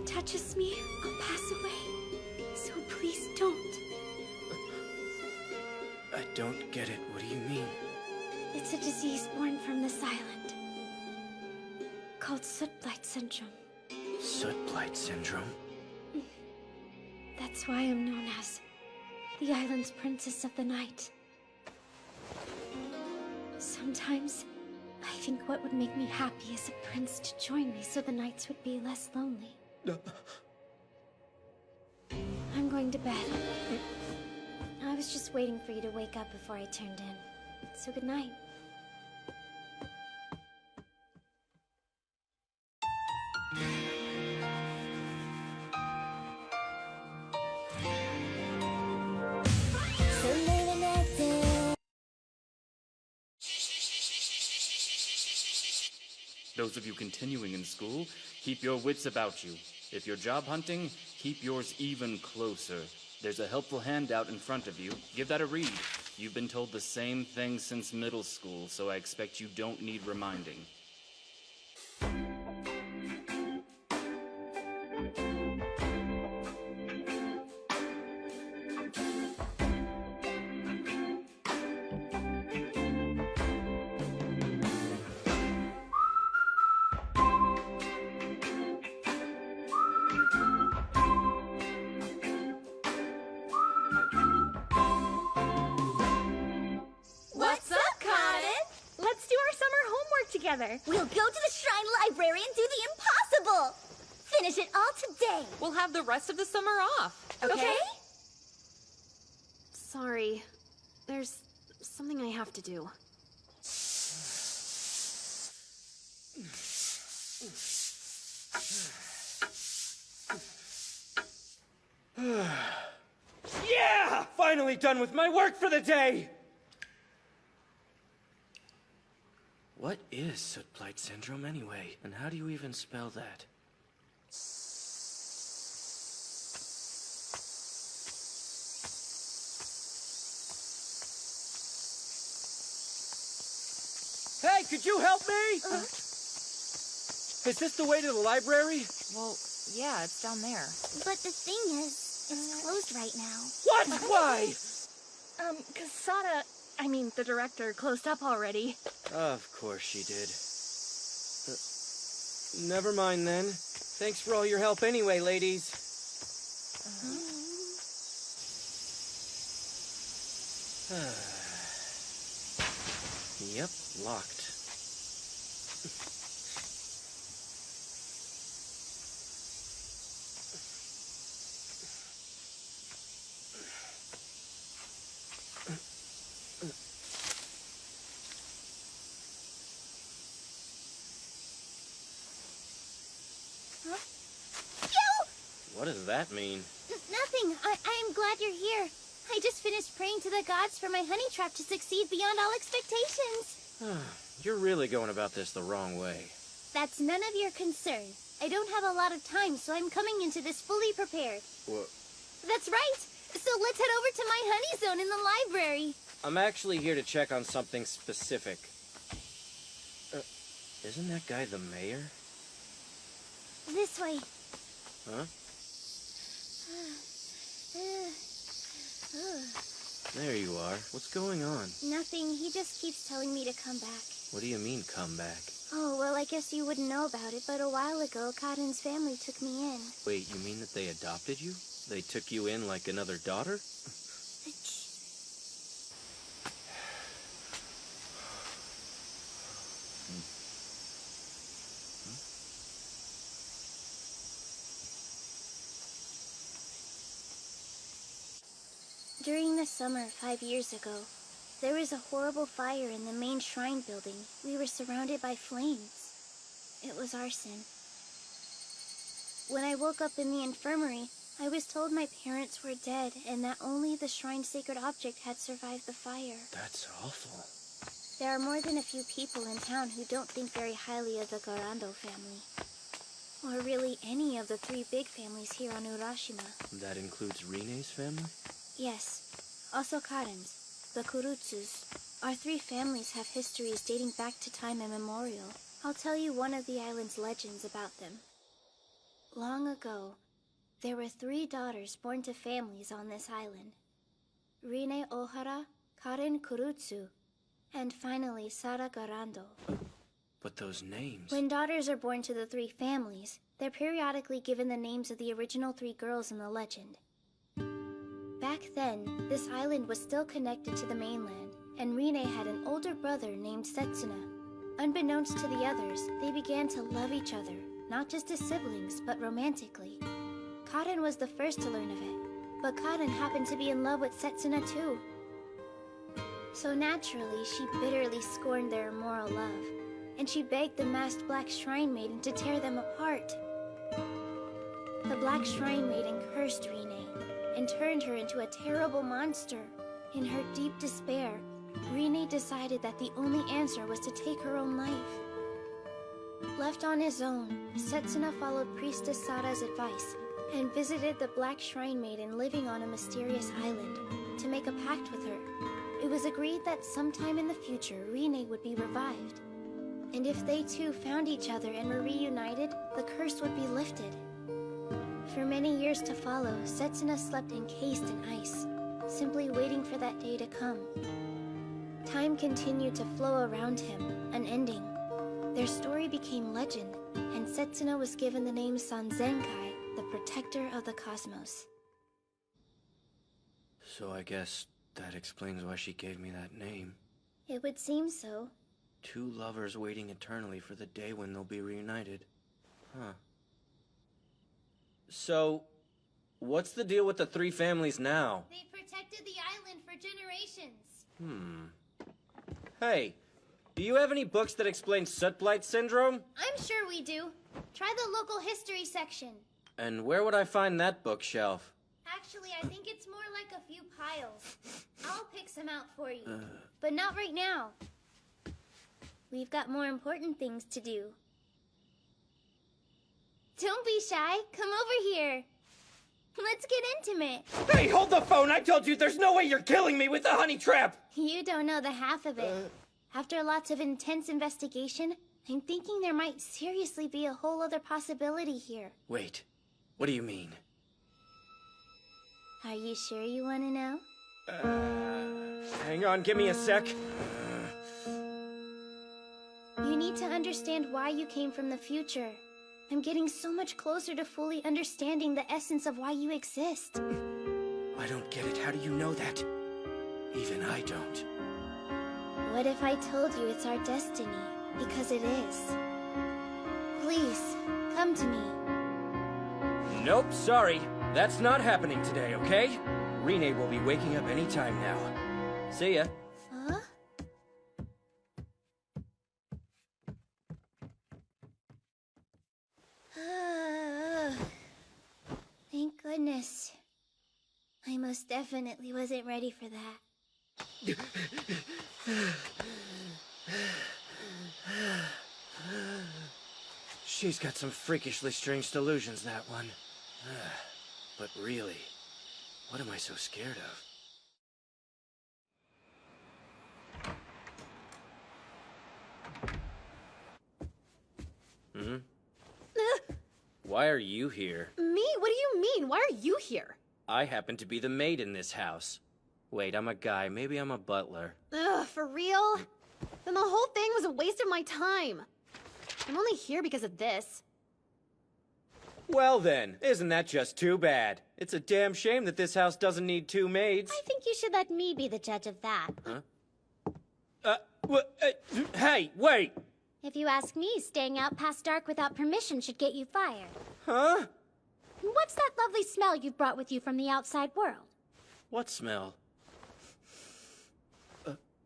it touches me, I'll pass away. So please don't. I don't get it. What do you mean? It's a disease born from this island. Called Soot Blight Syndrome. Soot Blight Syndrome? That's why I'm known as the island's Princess of the Night. Sometimes, I think what would make me happy is a prince to join me so the nights would be less lonely. I'm going to bed. I was just waiting for you to wake up before I turned in. So good night. Those of you continuing in school, keep your wits about you. If you're job hunting, keep yours even closer. There's a helpful handout in front of you. Give that a read. You've been told the same thing since middle school, so I expect you don't need reminding. We'll go to the Shrine Library and do the impossible! Finish it all today! We'll have the rest of the summer off. Okay? Sorry. There's something I have to do. Yeah! Finally done with my work for the day! What is Soot Blight Syndrome anyway? And how do you even spell that? Hey, could you help me? Is this the way to the library? Well, yeah, it's down there. But the thing is, it's closed right now. What? Why? Kasada, the director closed up already. Of course she did. Never mind then. Thanks for all your help anyway, ladies. Yep, locked. What does that mean? Nothing. I am glad you're here. I just finished praying to the gods for my honey trap to succeed beyond all expectations. You're really going about this the wrong way. That's none of your concern. I don't have a lot of time, so I'm coming into this fully prepared. What? That's right. So let's head over to my honey zone in the library. I'm actually here to check on something specific. Isn't that guy the mayor? This way. Huh? There you are. What's going on? Nothing. He just keeps telling me to come back. What do you mean, come back? Oh, well, I guess you wouldn't know about it, but a while ago, Kaden's family took me in. Wait, you mean that they adopted you? They took you in like another daughter? During the summer 5 years ago, there was a horrible fire in the main shrine building. We were surrounded by flames. It was arson. When I woke up in the infirmary, I was told my parents were dead and that only the shrine's sacred object had survived the fire. That's awful. There are more than a few people in town who don't think very highly of the Garando family. Or really any of the 3 big families here on Urashima. That includes Rine's family? Yes. Also Karen's, the Kurutsus. Our 3 families have histories dating back to time immemorial. I'll tell you one of the island's legends about them. Long ago, there were 3 daughters born to families on this island. Rine Ohara, Karen Kurutsu, and finally Sara Garando. But those names... When daughters are born to the 3 families, they're periodically given the names of the original 3 girls in the legend. Back then, this island was still connected to the mainland, and Rine had an older brother named Setsuna. Unbeknownst to the others, they began to love each other, not just as siblings, but romantically. Karen was the first to learn of it, but Karen happened to be in love with Setsuna too. So naturally, she bitterly scorned their immoral love, and she begged the masked Black Shrine Maiden to tear them apart. The Black Shrine Maiden cursed Rine, and turned her into a terrible monster. In her deep despair, Rine decided that the only answer was to take her own life. Left on his own, Setsuna followed Priestess Sara's advice and visited the Black Shrine Maiden living on a mysterious island to make a pact with her. It was agreed that sometime in the future, Rine would be revived. And if they two found each other and were reunited, the curse would be lifted. For many years to follow, Setsuna slept encased in ice, simply waiting for that day to come. Time continued to flow around him, unending. Their story became legend, and Setsuna was given the name Sanzenkai, the protector of the cosmos. So I guess that explains why she gave me that name. It would seem so. 2 lovers waiting eternally for the day when they'll be reunited. Huh. So, what's the deal with the 3 families now? They protected the island for generations. Hey, do you have any books that explain Soot Blight Syndrome? I'm sure we do. Try the local history section. And where would I find that bookshelf? Actually, I think it's more like a few piles. I'll pick some out for you. But not right now. We've got more important things to do. Don't be shy. Come over here. Let's get intimate. Hey, hold the phone! I told you there's no way you're killing me with the honey trap! You don't know the half of it. After lots of intense investigation, I'm thinking there might seriously be a whole other possibility here. Wait, what do you mean? Are you sure you want to know? Hang on, give me a sec. You need to understand why you came from the future. I'm getting so much closer to fully understanding the essence of why you exist. I don't get it. How do you know that? Even I don't. What if I told you it's our destiny? Because it is. Please, come to me. Nope, sorry. That's not happening today, okay? Rine will be waking up any time now. See ya. Huh? Thank goodness. I most definitely wasn't ready for that. She's got some freakishly strange delusions, that one. But really, what am I so scared of? Why are you here? Me? What do you mean? Why are you here? I happen to be the maid in this house. Wait, I'm a guy. Maybe I'm a butler. Ugh, for real? Then the whole thing was a waste of my time. I'm only here because of this. Well then, isn't that just too bad? It's a damn shame that this house doesn't need 2 maids. I think you should let me be the judge of that. Hey, wait! If you ask me, staying out past dark without permission should get you fired. Huh? What's that lovely smell you've brought with you from the outside world? What smell?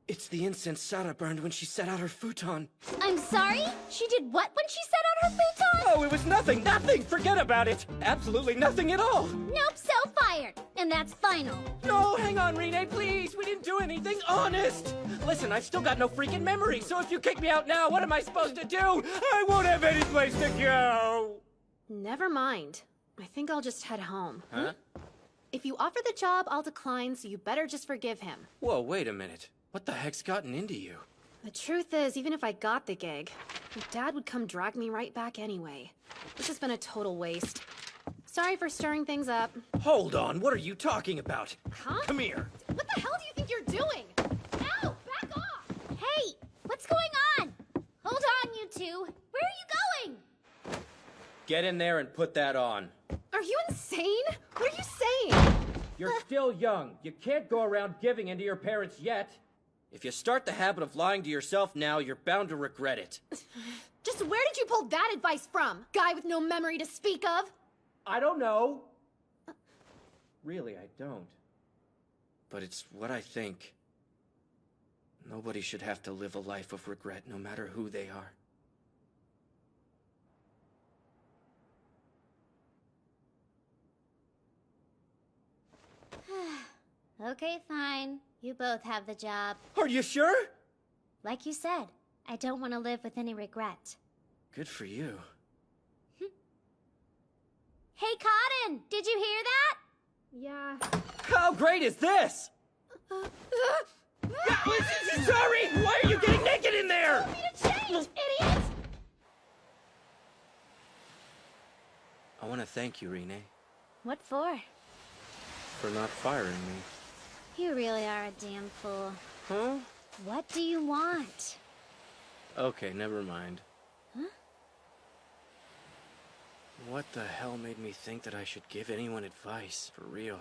It's the incense Sara burned when she set out her futon. I'm sorry? She did what when she set out her futon? Oh, it was nothing! Nothing! Forget about it! Absolutely nothing at all! Nope, so fired. And that's final. No, hang on, Rine, please! We didn't do anything, honest! Listen, I've still got no freaking memory, so if you kick me out now, what am I supposed to do? I won't have any place to go! Never mind. I think I'll just head home. Huh? If you offer the job, I'll decline, so you better just forgive him. Whoa, wait a minute. What the heck's gotten into you? The truth is, even if I got the gig, my dad would come drag me right back anyway. This has been a total waste. Sorry for stirring things up. Hold on, what are you talking about? Huh? Come here. What the hell do you think you're doing? Ow! Back off! Hey, what's going on? Hold on, you two. Where are you going? Get in there and put that on. Are you insane? What are you saying? You're still young. You can't go around giving in to your parents yet. If you start the habit of lying to yourself now, you're bound to regret it. Just where did you pull that advice from? Guy with no memory to speak of? I don't know. Really, I don't. But it's what I think. Nobody should have to live a life of regret, no matter who they are. Okay, fine. You both have the job. Are you sure? Like you said, I don't want to live with any regret. Good for you. Hey, Cotton! Did you hear that? Yeah. How great is this? Sorry! Why are you getting naked in there? Tell me to change, idiot! I want to thank you, Renee, What for? for not firing me. You really are a damn fool. Huh? What do you want? Okay, never mind. Huh? What the hell made me think that I should give anyone advice, for real?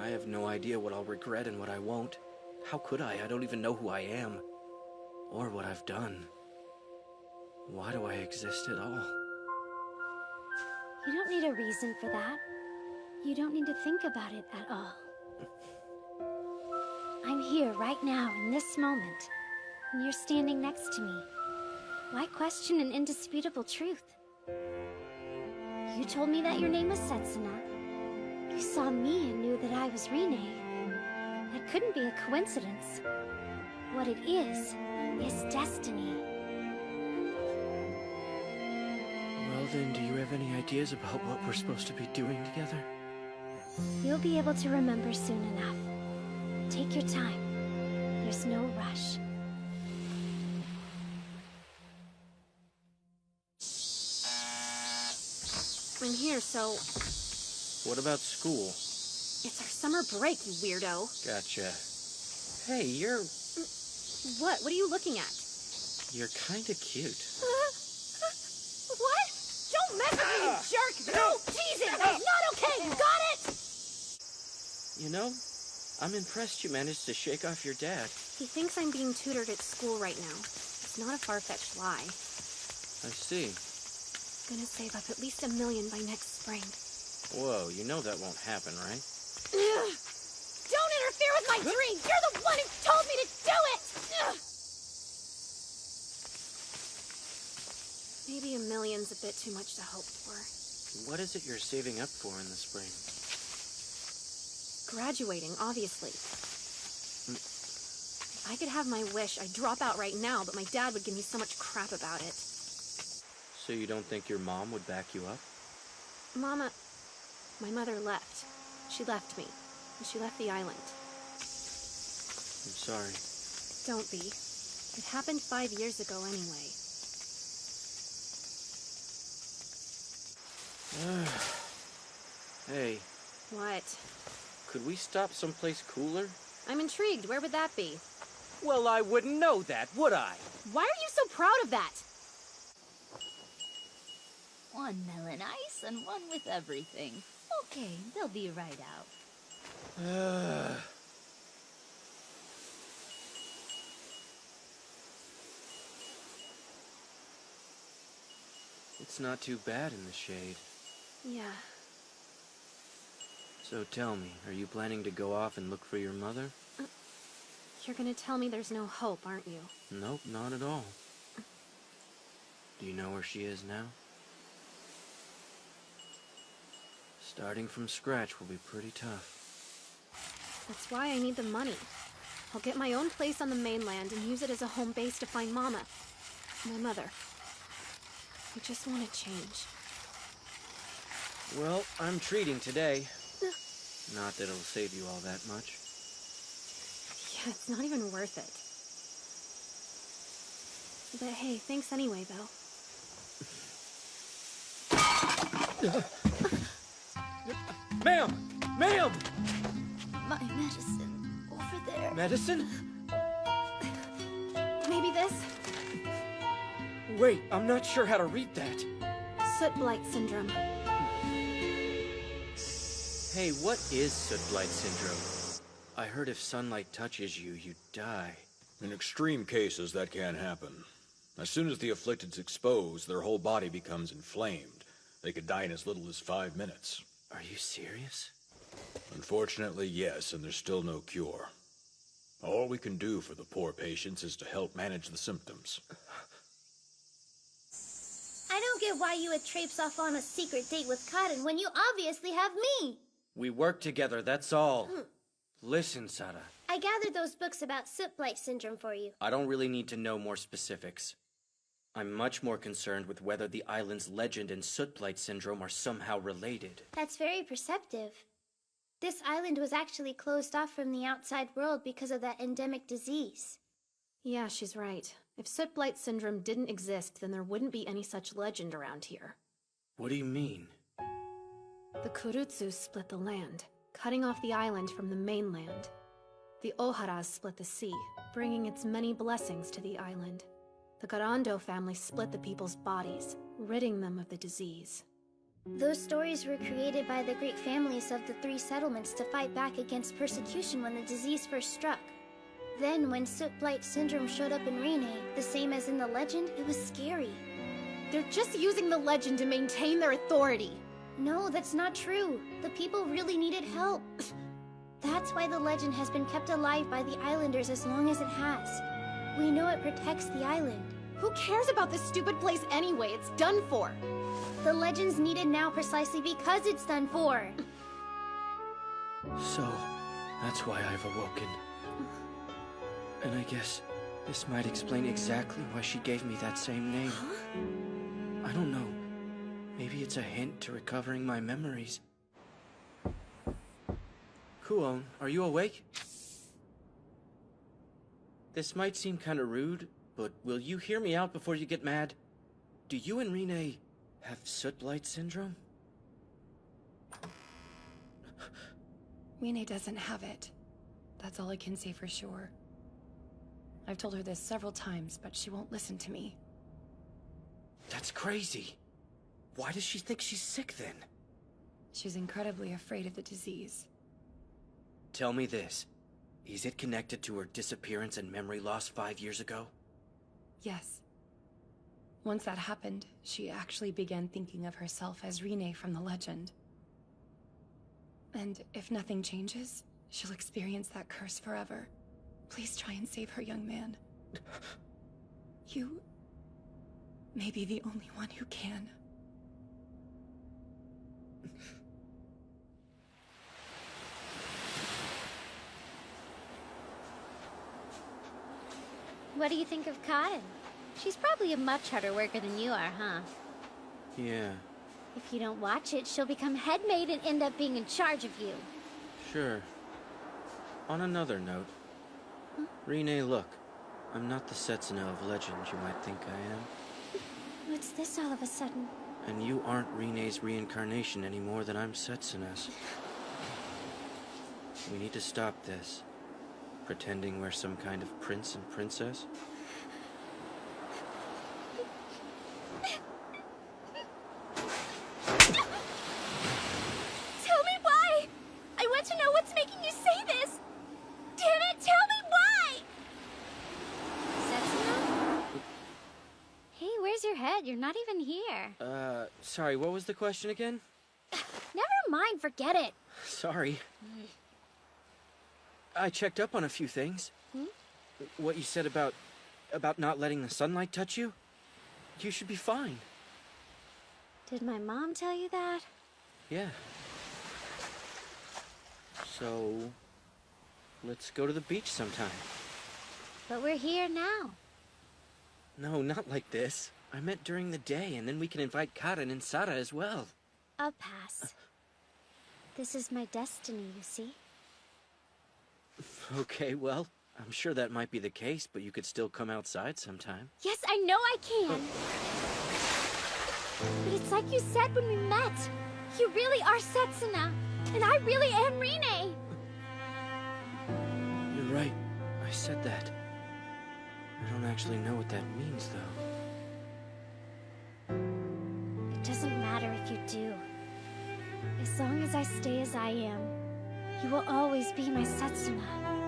I have no idea what I'll regret and what I won't. How could I? I don't even know who I am. Or what I've done. Why do I exist at all? You don't need a reason for that. You don't need to think about it at all. I'm here right now in this moment, and you're standing next to me. Why question an indisputable truth? You told me that your name was Setsuna. You saw me and knew that I was Renee. That couldn't be a coincidence. What it is destiny. Well then, do you have any ideas about what we're supposed to be doing together? You'll be able to remember soon enough. Take your time. There's no rush. I'm here, so What about school? it's our summer break, you weirdo. Gotcha. Hey, you're What? What are you looking at? kinda cute. What? Don't mess with me, you jerk! No teasing! That is not okay! You got it? You know, I'm impressed you managed to shake off your dad. He thinks I'm being tutored at school right now. It's not a far-fetched lie. I see. Gonna save up at least $1 million by next spring. Whoa, you know that won't happen, right? Ugh. Don't interfere with my dream! You're the one who told me to do it! Ugh. Maybe $1 million's a bit too much to hope for. What is it you're saving up for in the spring? Graduating, obviously. If I could have my wish, I'd drop out right now, but my dad would give me so much crap about it. So you don't think your mom would back you up? Mama... My mother left. She left me. And she left the island. I'm sorry. Don't be. It happened 5 years ago anyway. Hey, What? could we stop someplace cooler? I'm intrigued. Where would that be? Well, I wouldn't know that, would I? Why are you so proud of that? One melon ice and one with everything. Okay, they'll be right out. It's not too bad in the shade. Yeah. So tell me, are you planning to go off and look for your mother? You're gonna tell me there's no hope, aren't you? Nope, not at all. Do you know where she is now? Starting from scratch will be pretty tough. That's why I need the money. I'll get my own place on the mainland and use it as a home base to find Mama. My mother. I just want to change. Well, I'm treating today. Not that it'll save you all that much. Yeah, it's not even worth it. But hey, thanks anyway, though. Ma'am! Ma'am! My medicine. Over there. Medicine? Maybe this? Wait, I'm not sure how to read that. Soot blight syndrome. Hey, what is soot blight syndrome? I heard if sunlight touches you, you die. In extreme cases, that can happen. As soon as the afflicted's exposed, their whole body becomes inflamed. They could die in as little as 5 minutes. Are you serious? Unfortunately, yes, and there's still no cure. All we can do for the poor patients is to help manage the symptoms. I don't get why you would traipse off on a secret date with Cotton when you obviously have me. We work together, that's all. Listen, Sara. I gathered those books about soot blight syndrome for you. I don't really need to know more specifics. I'm much more concerned with whether the island's legend and soot blight syndrome are somehow related. That's very perceptive. This island was actually closed off from the outside world because of that endemic disease. Yeah, she's right. If soot blight syndrome didn't exist, then there wouldn't be any such legend around here. What do you mean? The Kurutsu split the land, cutting off the island from the mainland. The Oharas split the sea, bringing its many blessings to the island. The Garando family split the people's bodies, ridding them of the disease. Those stories were created by the great families of the 3 settlements to fight back against persecution when the disease first struck. Then, when soot blight syndrome showed up in Rene, the same as in the legend, it was scary. They're just using the legend to maintain their authority. No, that's not true. The people really needed help. That's why the legend has been kept alive by the islanders as long as it has. We know it protects the island. Who cares about this stupid place anyway? It's done for. The legend's needed now precisely because it's done for. So, that's why I've awoken. And I guess this might explain exactly why she gave me that same name. I don't know. Maybe it's a hint to recovering my memories. Kuon, are you awake? This might seem kind of rude, but will you hear me out before you get mad? Do you and Rene have soot blight syndrome? Rene doesn't have it. That's all I can say for sure. I've told her this several times, but she won't listen to me. That's crazy. Why does she think she's sick then? She's incredibly afraid of the disease. Tell me this. Is it connected to her disappearance and memory loss 5 years ago? Yes. Once that happened, she actually began thinking of herself as Rene from the legend. And if nothing changes, she'll experience that curse forever. Please try and save her, young man. You may be the only one who can. What do you think of Cotton? She's probably a much harder worker than you are, huh? Yeah, If you don't watch it, she'll become head maid and end up being in charge of you. sure. On another note, Rene, look. I'm not the Setsuna of legend you might think I am. What's this all of a sudden? And you aren't Rene's reincarnation any more than I'm Setsuna's. We need to stop this. Pretending we're some kind of prince and princess. Tell me why! I want to know what's making you say this! Damn it, tell me why! Setsuna? Hey, where's your head? You're not even here. Sorry, what was the question again? Never mind, forget it. Sorry. I checked up on a few things. What you said about not letting the sunlight touch you? You should be fine. Did my mom tell you that? Yeah. So, let's go to the beach sometime. But we're here now. No, not like this. I meant during the day, and then we can invite Karen and Sara as well. I'll pass. This is my destiny, you see? Okay, well, I'm sure that might be the case, but you could still come outside sometime. Yes, I know I can! But it's like you said when we met. You really are Setsuna, and I really am Rine! You're right. I said that. I don't actually know what that means, though. It doesn't matter if you do. As long as I stay as I am, you will always be my Setsuna.